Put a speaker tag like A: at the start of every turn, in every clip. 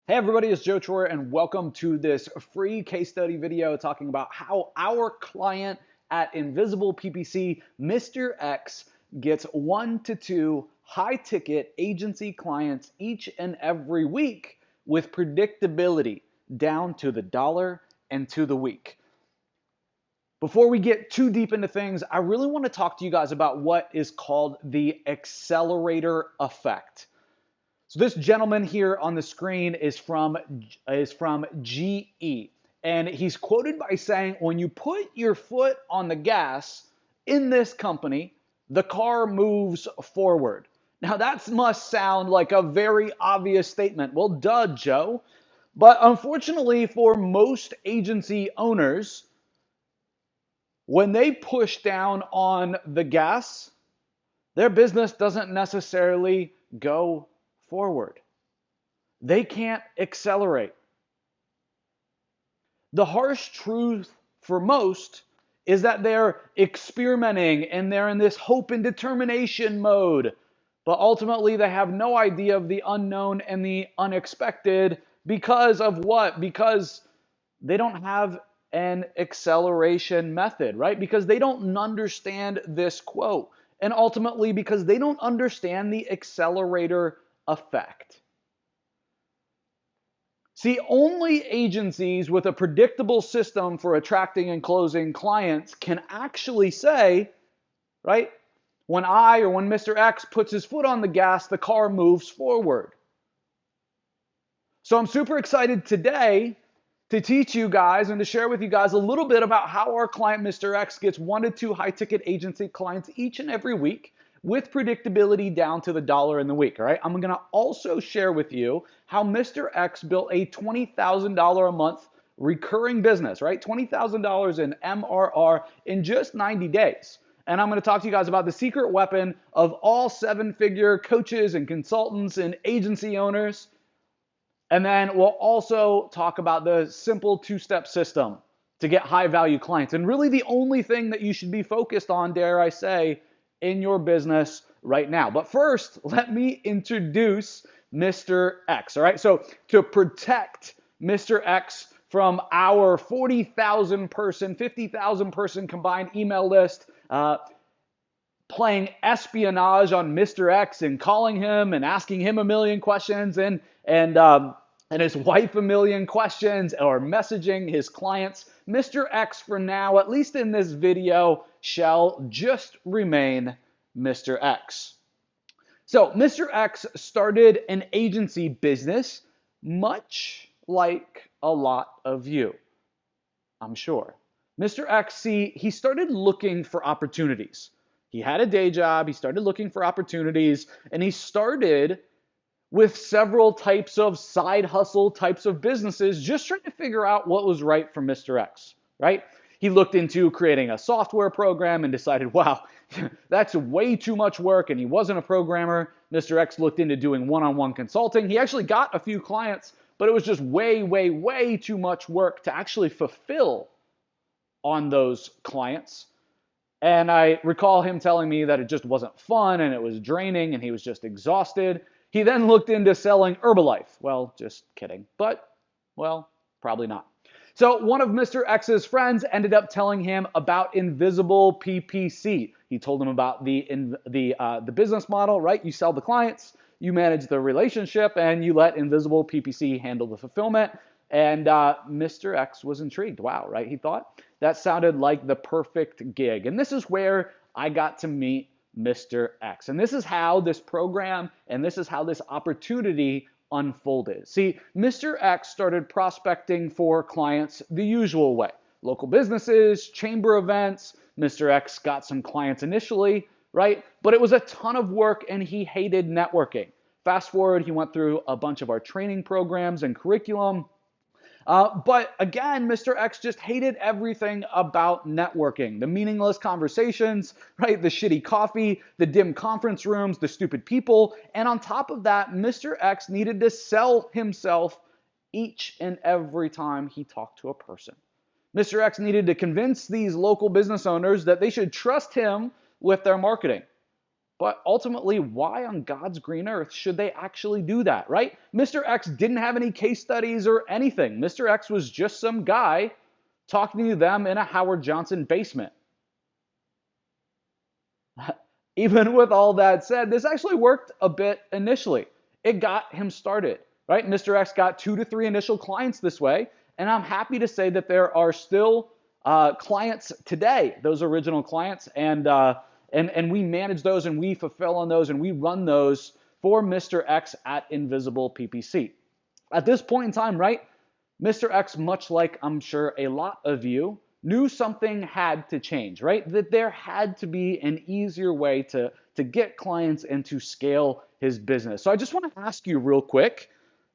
A: Hey everybody, it's Joe Troyer and welcome to this free case study video talking about how our client at Invisible PPC, Mr. X, gets 1 to 2 high ticket agency clients each and every week with predictability down to the dollar and to the week. Before we get too deep into things, I really want to talk to you guys about what is called the accelerator effect. So this gentleman here on the screen is from GE, and he's quoted by saying, when you put your foot on the gas in this company, the car moves forward. Now that must sound like a very obvious statement. Well, duh, Joe. But unfortunately for most agency owners, when they push down on the gas, their business doesn't necessarily go forward. They can't accelerate. The harsh truth for most is that they're experimenting and they're in this hope and determination mode. But ultimately, they have no idea of the unknown and the unexpected because of what? Because they don't have an acceleration method, right? Because they don't understand this quote. And ultimately, because they don't understand the accelerator effect. See, only agencies with a predictable system for attracting and closing clients can actually say, right, when Mr. X puts his foot on the gas, the car moves forward. So I'm super excited today to teach you guys and to share with you guys a little bit about how our client, Mr. X, gets 1 to 2 high-ticket agency clients each and every week with predictability down to the dollar in the week, all right? I'm going to also share with you how Mr. X built a $20,000 a month recurring business, right? $20,000 in MRR in just 90 days. And I'm going to talk to you guys about the secret weapon of all 7-figure coaches and consultants and agency owners. And then we'll also talk about the simple 2-step system to get high-value clients. And really the only thing that you should be focused on, dare I say, in your business right now. But first, let me introduce Mr. X, all right? So to protect Mr. X from our 40,000 person, 50,000 person combined email list, playing espionage on Mr. X and calling him and asking him a million questions and his wife a million questions, or messaging his clients, Mr. X for now, at least in this video, shall just remain Mr. X. So Mr. X started an agency business much like a lot of you, I'm sure. Mr. X, see, he started looking for opportunities. He had a day job, he started looking for opportunities, and he started with several types of side hustle types of businesses, just trying to figure out what was right for Mr. X, right? He looked into creating a software program and decided, wow, that's way too much work, and he wasn't a programmer. Mr. X looked into doing one-on-one consulting. He actually got a few clients, but it was just way, way, way too much work to actually fulfill on those clients. And I recall him telling me that it just wasn't fun and it was draining and he was just exhausted. He then looked into selling Herbalife. Well, just kidding. But, well, probably not. So one of Mr. X's friends ended up telling him about Invisible PPC. He told him about the business model, right? You sell the clients, you manage the relationship, and you let Invisible PPC handle the fulfillment. And Mr. X was intrigued. Wow, right? He thought that sounded like the perfect gig. And this is where I got to meet Mr. X. And this is how this program and this is how this opportunity unfolded. See, Mr. X started prospecting for clients the usual way. Local businesses, chamber events. Mr. X got some clients initially, right? But it was a ton of work and he hated networking. Fast forward, he went through a bunch of our training programs and curriculum. But again, Mr. X just hated everything about networking. The meaningless conversations, right? The shitty coffee, the dim conference rooms, the stupid people. And on top of that, Mr. X needed to sell himself each and every time he talked to a person. Mr. X needed to convince these local business owners that they should trust him with their marketing. But ultimately, why on God's green earth should they actually do that, right? Mr. X didn't have any case studies or anything. Mr. X was just some guy talking to them in a Howard Johnson basement. Even with all that said, this actually worked a bit initially. It got him started, right? Mr. X got 2 to 3 initial clients this way, and I'm happy to say that there are still clients today, those original clients, and we manage those and we fulfill on those and we run those for Mr. X at Invisible PPC. At this point in time, right, Mr. X, much like I'm sure a lot of you, knew something had to change, right? That there had to be an easier way to get clients and to scale his business. So I just want to ask you real quick,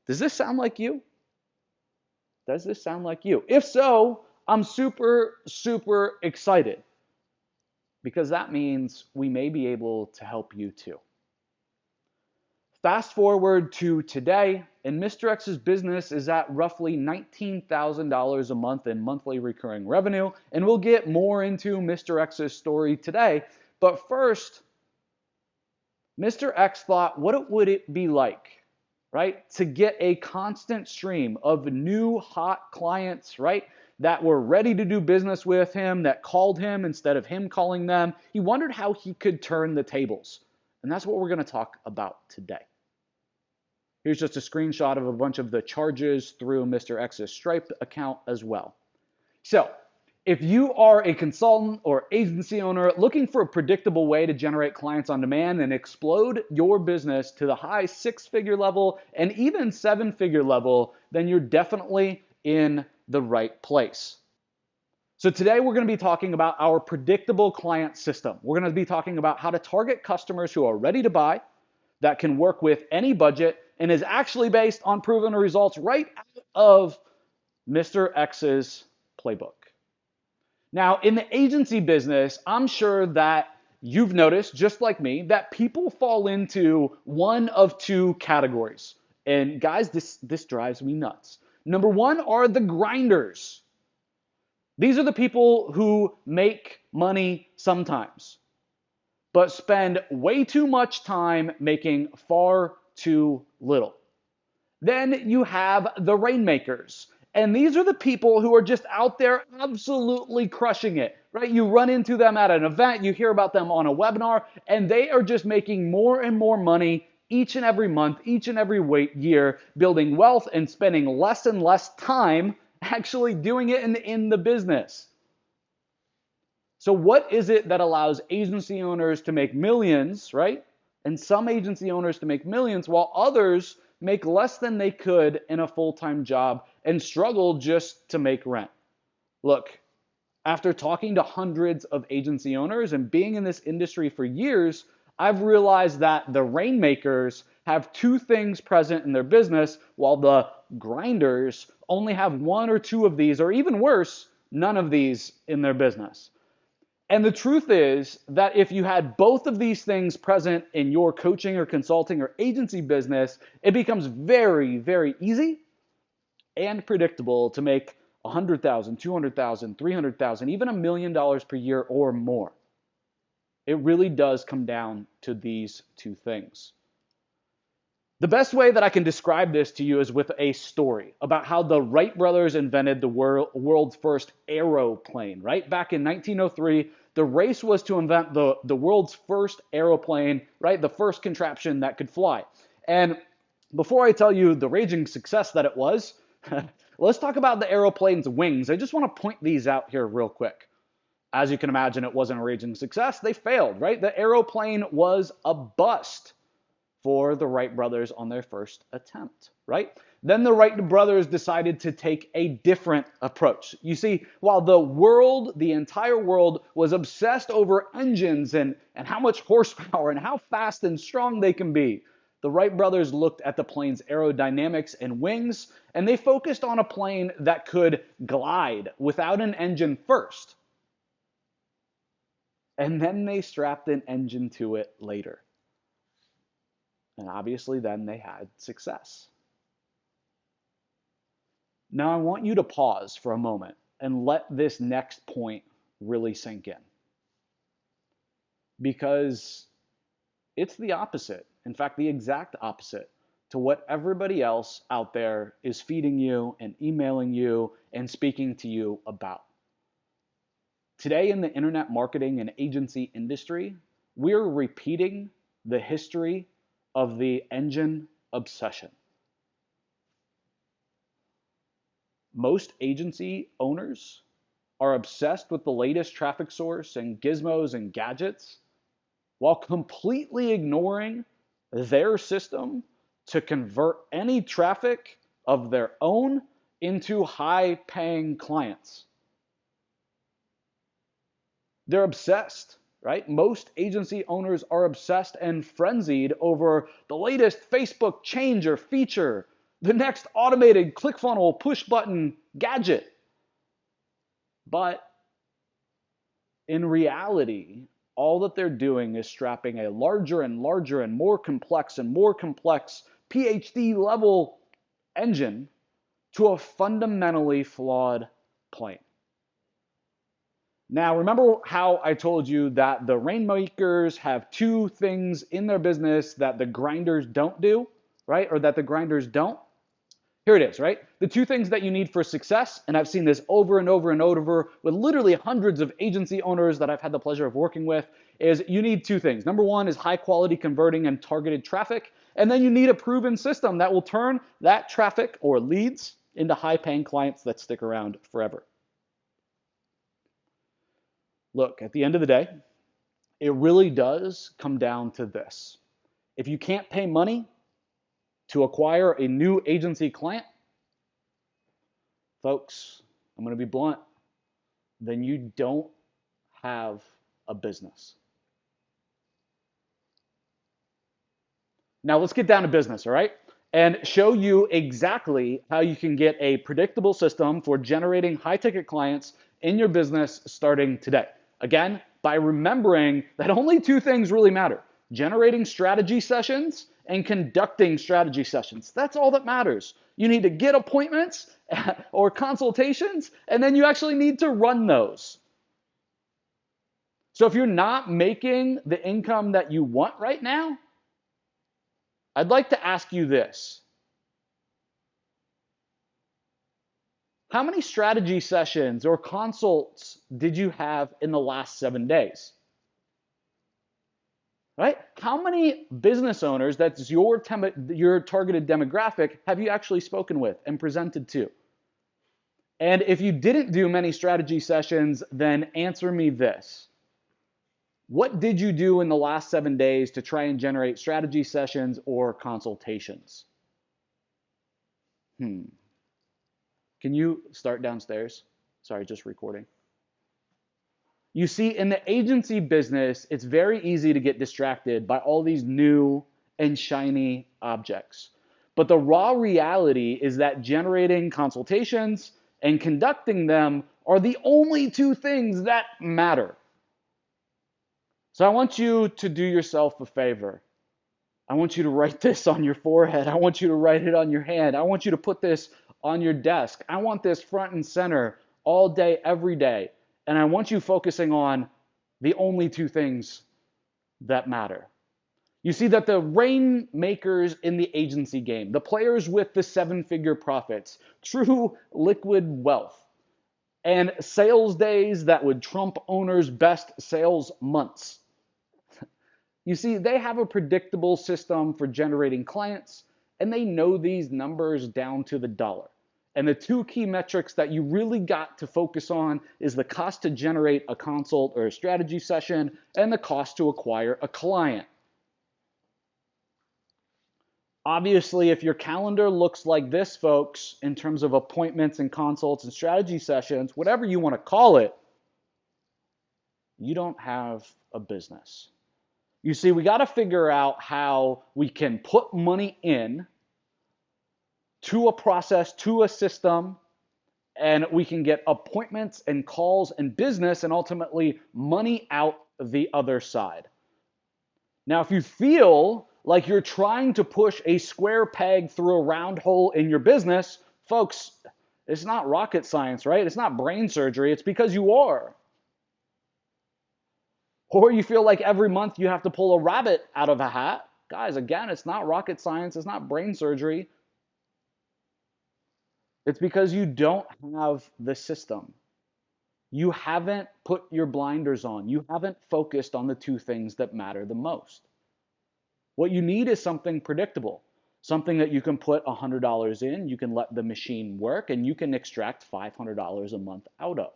A: does this sound like you? Does this sound like you? If so, I'm super, super excited because that means we may be able to help you too. Fast forward to today, and Mr. X's business is at roughly $19,000 a month in monthly recurring revenue, and we'll get more into Mr. X's story today. But first, Mr. X thought, what would it be like, right, to get a constant stream of new hot clients, right, that were ready to do business with him, that called him instead of him calling them. He wondered how he could turn the tables, and that's what we're going to talk about today. Here's just a screenshot of a bunch of the charges through Mr. X's Stripe account as well. So, if you are a consultant or agency owner looking for a predictable way to generate clients on demand and explode your business to the high 6-figure level and even 7-figure level, then you're definitely in the right place. So today we're going to be talking about our predictable client system. We're going to be talking about how to target customers who are ready to buy, that can work with any budget, and is actually based on proven results right out of Mr. X's playbook. Now, in the agency business, I'm sure that you've noticed, just like me, that people fall into one of 2 categories. And guys, this drives me nuts. Number 1 are the grinders. These are the people who make money sometimes, but spend way too much time making far too little. Then you have the rainmakers. And these are the people who are just out there absolutely crushing it, right? You run into them at an event, you hear about them on a webinar, and they are just making more and more money each and every month, each and every year, building wealth and spending less and less time actually doing it in the business. So what is it that allows agency owners to make millions, right? And some agency owners to make millions while others make less than they could in a full-time job and struggle just to make rent? Look, after talking to hundreds of agency owners and being in this industry for years, I've realized that the rainmakers have 2 things present in their business, while the grinders only have 1 or 2 of these, or even worse, none of these in their business. And the truth is that if you had both of these things present in your coaching or consulting or agency business, it becomes very, very easy and predictable to make $100,000, $200,000, $300,000, even $1 million per year or more. It really does come down to these 2 things. The best way that I can describe this to you is with a story about how the Wright brothers invented the world's first aeroplane, right? Back in 1903, the race was to invent the world's first aeroplane, right? The first contraption that could fly. And before I tell you the raging success that it was, let's talk about the aeroplane's wings. I just want to point these out here real quick. As you can imagine, it wasn't a raging success. They failed, right? The aeroplane was a bust for the Wright brothers on their first attempt, right? Then the Wright brothers decided to take a different approach. You see, while the entire world was obsessed over engines and how much horsepower and how fast and strong they can be, the Wright brothers looked at the plane's aerodynamics and wings, and they focused on a plane that could glide without an engine first. And then they strapped an engine to it later. And obviously then they had success. Now I want you to pause for a moment and let this next point really sink in. Because It's the opposite. In fact, the exact opposite to what everybody else out there is feeding you and emailing you and speaking to you about. Today in the internet marketing and agency industry, we're repeating the history of the engine obsession. Most agency owners are obsessed with the latest traffic source and gizmos and gadgets while completely ignoring their system to convert any traffic of their own into high-paying clients. They're obsessed, right? Most agency owners are obsessed and frenzied over the latest Facebook change or feature, the next automated ClickFunnels push button gadget. But in reality, all that they're doing is strapping a larger and larger and more complex PhD level engine to a fundamentally flawed plane. Now, remember how I told you that the rainmakers have two things in their business that the grinders don't do, right? Or that the grinders don't? Here it is, right? The two things that you need for success, and I've seen this over and over and over with literally hundreds of agency owners that I've had the pleasure of working with, is you need two things. Number one is high quality converting and targeted traffic, and then you need a proven system that will turn that traffic or leads into high paying clients that stick around forever. Look, at the end of the day, it really does come down to this. If you can't pay money to acquire a new agency client, folks, I'm going to be blunt, then you don't have a business. Now let's get down to business, all right? And show you exactly how you can get a predictable system for generating high-ticket clients in your business starting today. Again, by remembering that only two things really matter: generating strategy sessions and conducting strategy sessions. That's all that matters. You need to get appointments or consultations, and then you actually need to run those. So if you're not making the income that you want right now, I'd like to ask you this. How many strategy sessions or consults did you have in the last 7 days? Right? How many business owners, that's your targeted demographic, have you actually spoken with and presented to? And if you didn't do many strategy sessions, then answer me this. What did you do in the last 7 days to try and generate strategy sessions or consultations? Can you start downstairs? Sorry, just recording. You see, in the agency business, it's very easy to get distracted by all these new and shiny objects. But the raw reality is that generating consultations and conducting them are the only two things that matter. So I want you to do yourself a favor. I want you to write this on your forehead. I want you to write it on your hand. I want you to put this on your desk. I want this front and center all day, every day. And I want you focusing on the only two things that matter. You see that the rainmakers in the agency game, the players with the 7-figure profits, true liquid wealth, and sales days that would trump owners' best sales months. You see, they have a predictable system for generating clients, and they know these numbers down to the dollar. And the two key metrics that you really got to focus on is the cost to generate a consult or a strategy session and the cost to acquire a client. Obviously, if your calendar looks like this, folks, in terms of appointments and consults and strategy sessions, whatever you want to call it, you don't have a business. You see, we got to figure out how we can put money in to a process, to a system, and we can get appointments and calls and business and ultimately money out the other side. Now, if you feel like you're trying to push a square peg through a round hole in your business, folks, it's not rocket science, right? It's not brain surgery. It's because you are. Or you feel like every month you have to pull a rabbit out of a hat. Guys, again, it's not rocket science, it's not brain surgery. It's because you don't have the system. You haven't put your blinders on. You haven't focused on the two things that matter the most. What you need is something predictable, something that you can put $100 in, you can let the machine work, and you can extract $500 a month out of.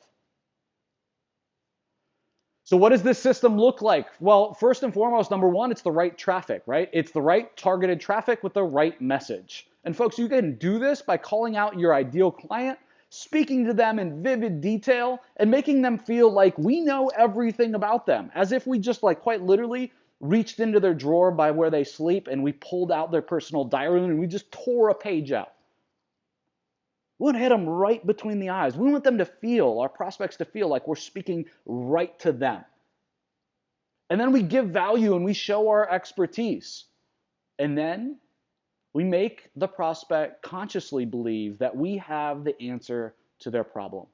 A: So what does this system look like? Well, first and foremost, number one, it's the right traffic, right? It's the right targeted traffic with the right message. And folks, you can do this by calling out your ideal client, speaking to them in vivid detail, and making them feel like we know everything about them, as if we just like quite literally reached into their drawer by where they sleep and we pulled out their personal diary and we just tore a page out. We want to hit them right between the eyes. We want them to feel, our prospects to feel like we're speaking right to them. And then we give value and we show our expertise. And then we make the prospect consciously believe that we have the answer to their problem.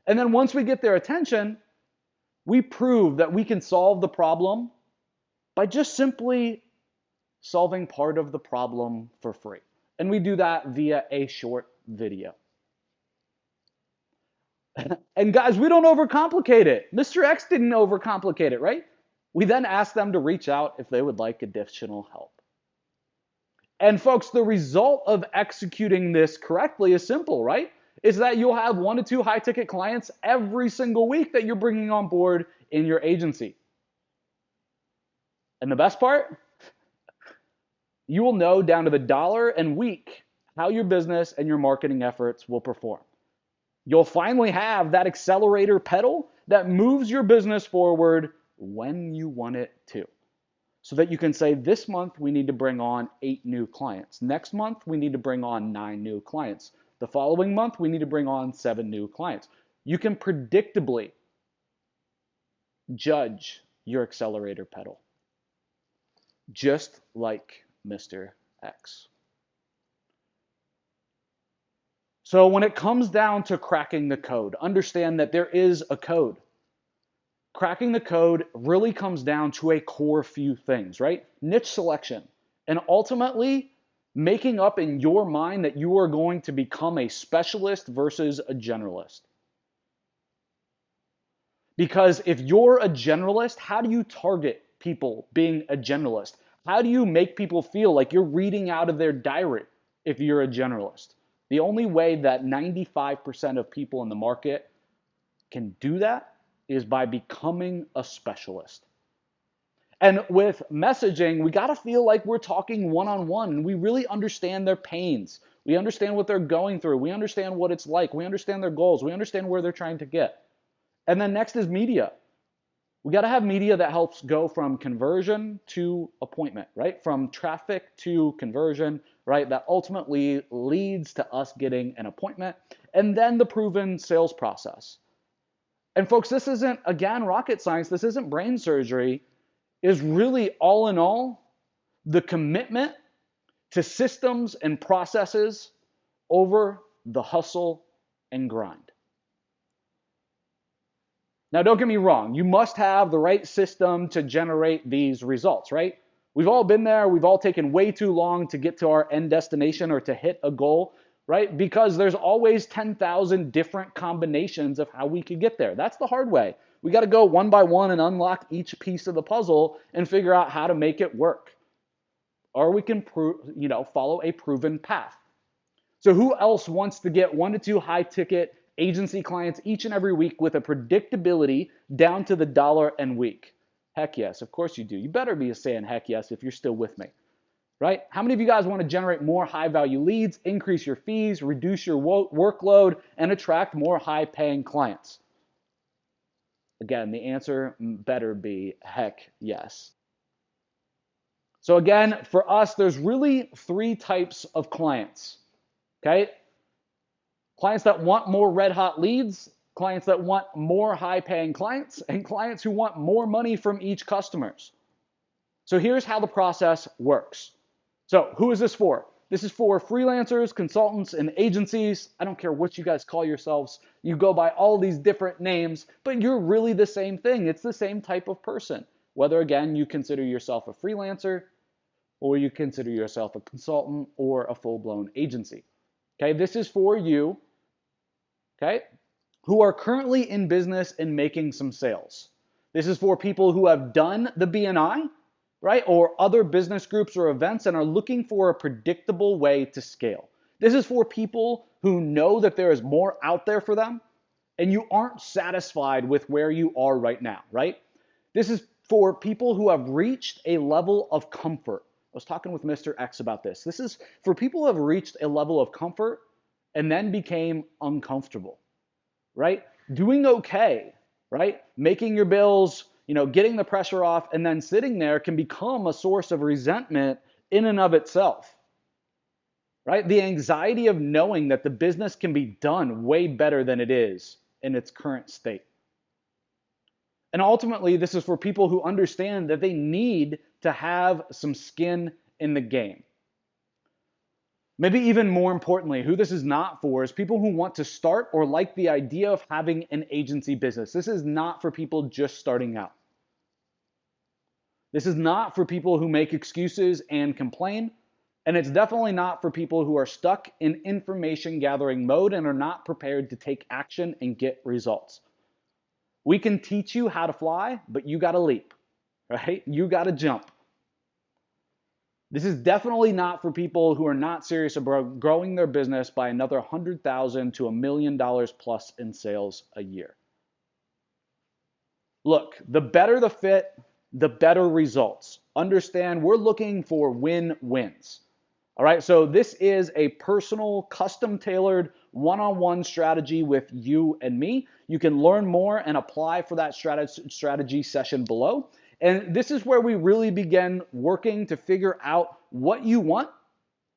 A: And then once we get their attention, we prove that we can solve the problem by just simply solving part of the problem for free. And we do that via a short video. And guys, we don't overcomplicate it. Mr. X didn't overcomplicate it, right? We then ask them to reach out if they would like additional help. And folks, the result of executing this correctly is simple, right? Is that you'll have 1 to 2 high-ticket clients every single week that you're bringing on board in your agency. And the best part? You will know down to the dollar and week how your business and your marketing efforts will perform. You'll finally have that accelerator pedal that moves your business forward when you want it to. So that you can say, this month we need to bring on 8 new clients. Next month we need to bring on 9 new clients. The following month we need to bring on 7 new clients. You can predictably judge your accelerator pedal, just like Mr. X. So when it comes down to cracking the code, understand that there is a code. Cracking the code really comes down to a core few things, right? Niche selection, and ultimately making up in your mind that you are going to become a specialist versus a generalist. Because if you're a generalist, how do you target people being a generalist? How do you make people feel like you're reading out of their diary if you're a generalist? The only way that 95% of people in the market can do that is by becoming a specialist. And with messaging, we got to feel like we're talking one-on-one and we really understand their pains. We understand what they're going through. We understand what it's like. We understand their goals. We understand where they're trying to get. And then next is media. We got to have media that helps go from conversion to appointment, right? From traffic to conversion, right? That ultimately leads to us getting an appointment, and then the proven sales process. And folks, this isn't, again, rocket science. This isn't brain surgery. Is really all in all the commitment to systems and processes over the hustle and grind. Now, don't get me wrong. You must have the right system to generate these results, right? We've all been there. We've all taken way too long to get to our end destination or to hit a goal, right? Because there's always 10,000 different combinations of how we could get there. That's the hard way. We got to go one by one and unlock each piece of the puzzle and figure out how to make it work. Or we can follow a proven path. So who else wants to get 1 to 2 high-ticket agency clients each and every week with a predictability down to the dollar and week? Heck yes, of course you do. You better be saying heck yes if you're still with me, right? How many of you guys want to generate more high-value leads, increase your fees, reduce your workload, and attract more high-paying clients? Again, the answer better be heck yes. So again, for us, there's really 3 types of clients, okay? Clients that want more red-hot leads, clients that want more high-paying clients, and clients who want more money from each customers. So here's how the process works. So who is this for? This is for freelancers, consultants, and agencies. I don't care what you guys call yourselves. You go by all these different names, but you're really the same thing. It's the same type of person. whether again you consider yourself a freelancer or you consider yourself a consultant or a full-blown agency. Okay, this is for you, okay, who are currently in business and making some sales. This is for people who have done the BNI, right, or other business groups or events and are looking for a predictable way to scale. This is for people who know that there is more out there for them and you aren't satisfied with where you are right now, right? This is for people who have reached a level of comfort. I was talking with Mr. X about this. This is for people who have reached a level of comfort and then became uncomfortable, right? Doing okay, right? Making your bills, getting the pressure off and then sitting there can become a source of resentment in and of itself, right? The anxiety of knowing that the business can be done way better than it is in its current state. And ultimately, this is for people who understand that they need to have some skin in the game. Maybe even more importantly, who this is not for is people who want to start or like the idea of having an agency business. This is not for people just starting out. This is not for people who make excuses and complain. And it's definitely not for people who are stuck in information gathering mode and are not prepared to take action and get results. We can teach you how to fly, but you got to leap, right? You got to jump. This is definitely not for people who are not serious about growing their business by another $100,000 to $1 million plus in sales a year. Look, the better the fit, the better results. Understand, we're looking for win-wins. All right, so this is a personal, custom-tailored, one-on-one strategy with you and me. You can learn more and apply for that strategy session below. And this is where we really begin working to figure out what you want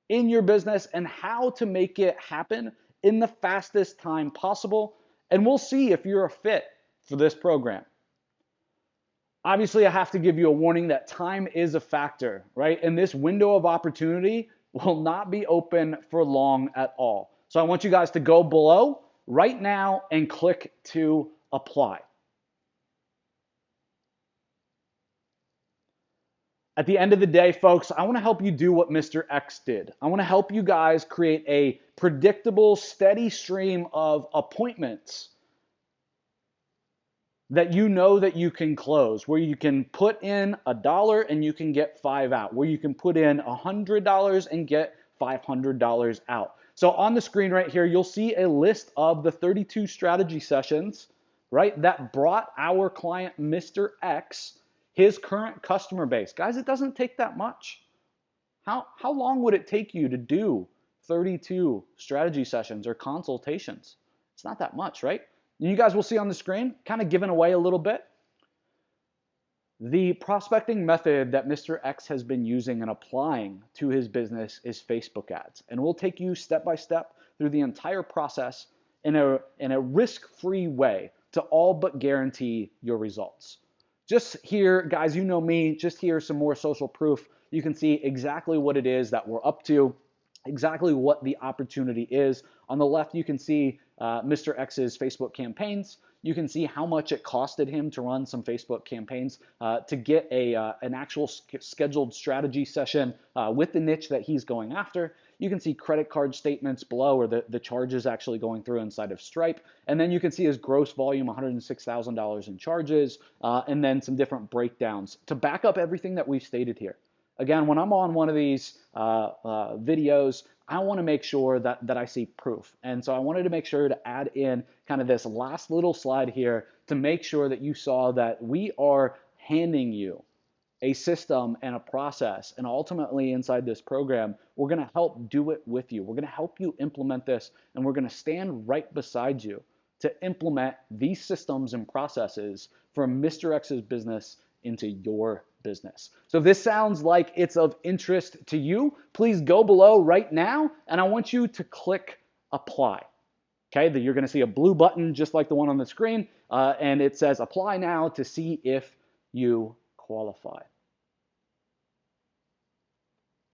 A: in your business and how to make it happen in the fastest time possible. And we'll see if you're a fit for this program. Obviously, I have to give you a warning that time is a factor, right? And this window of opportunity will not be open for long at all. So I want you guys to go below right now and click to apply. At the end of the day, folks, I want to help you do what Mr. X did. I want to help you guys create a predictable, steady stream of appointments that you know that you can close, where you can put in $1 and you can get 5 out, where you can put in $100 and get $500 out. So on the screen right here, you'll see a list of the 32 strategy sessions, right, that brought our client, Mr. X, his current customer base. Guys, it doesn't take that much. How long would it take you to do 32 strategy sessions or consultations? It's not that much, right? And you guys will see on the screen, kind of giving away a little bit. The prospecting method that Mr. X has been using and applying to his business is Facebook ads. And we'll take you step by step through the entire process in a risk-free way to all but guarantee your results. Just here, guys, you know me, just here some more social proof. You can see exactly what it is that we're up to, exactly what the opportunity is. On the left, you can see Mr. X's Facebook campaigns. You can see how much it costed him to run some Facebook campaigns to get an actual scheduled strategy session with the niche that he's going after. You can see credit card statements below, or the charges actually going through inside of Stripe. And then you can see his gross volume, $106,000 in charges, and then some different breakdowns to back up everything that we've stated here. Again, when I'm on one of these videos, I want to make sure that I see proof. And so I wanted to make sure to add in kind of this last little slide here to make sure that you saw that we are handing you a system and a process. And ultimately inside this program, we're going to help do it with you. We're going to help you implement this, and we're going to stand right beside you to implement these systems and processes from Mr. X's business into your business. So if this sounds like it's of interest to you, please go below right now, and I want you to click apply. Okay, you're going to see a blue button just like the one on the screen, and it says apply now to see if you qualify.